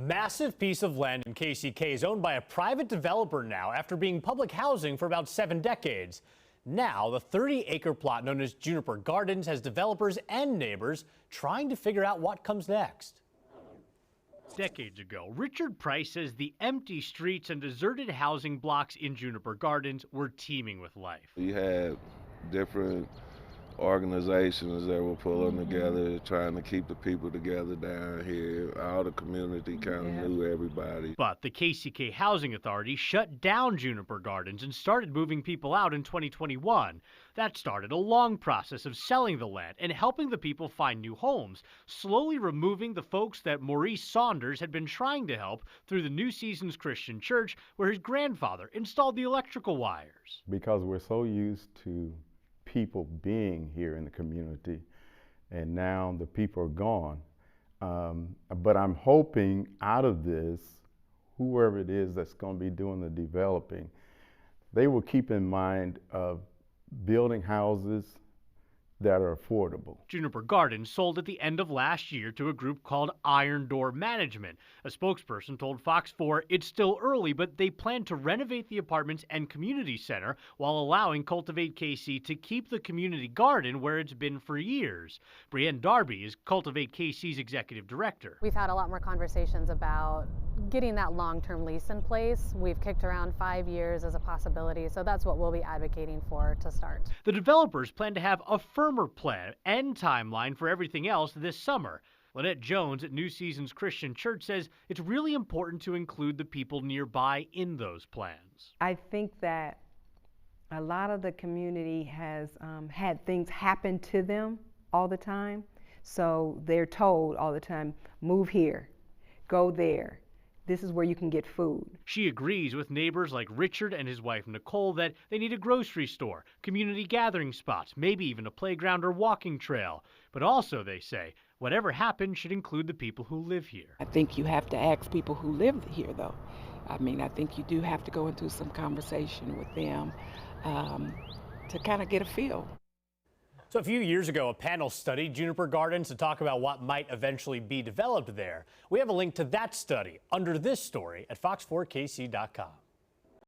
massive piece of land in KCK is owned by a private developer now after being public housing for about 7 decades. Now, the 30-acre plot known as Juniper Gardens has developers and neighbors trying to figure out what comes next. Decades ago, Richard Price says the empty streets and deserted housing blocks in Juniper Gardens were teeming with life. You had different organizations that were pulling together, trying to keep the people together down here. All the community kind of knew everybody. But the KCK Housing Authority shut down Juniper Gardens and started moving people out in 2021. That started a long process of selling the land and helping the people find new homes, slowly removing the folks that Maurice Saunders had been trying to help through the New Seasons Christian Church, where his grandfather installed the electrical wires. Because we're so used to people being here in the community, and now the people are gone. But I'm hoping out of this, whoever it is that's going to be doing the developing, they will keep in mind of building houses that are affordable. Juniper Gardens sold at the end of last year to a group called Iron Door Management. A spokesperson told Fox 4 it's still early, but they plan to renovate the apartments and community center while allowing Cultivate KC to keep the community garden where it's been for years. Brienne Darby is Cultivate KC's executive director. We've had a lot more conversations about getting that long-term lease in place. We've kicked around 5 years as a possibility, so that's what we'll be advocating for to start. The developers plan to have a firmer plan and timeline for everything else this summer. Lynette Jones at New Seasons Christian Church says it's really important to include the people nearby in those plans. I think that a lot of the community has had things happen to them all the time, so they're told all the time, move here, go there. This is where you can get food. She agrees with neighbors like Richard and his wife Nicole that they need a grocery store, community gathering spots, maybe even a playground or walking trail. But also, they say, whatever happens should include the people who live here. I think you have to ask people who live here, though. I mean, I think you do have to go into some conversation with them to kind of get a feel. So a few years ago, a panel studied Juniper Gardens to talk about what might eventually be developed there. We have a link to that study under this story at fox4kc.com.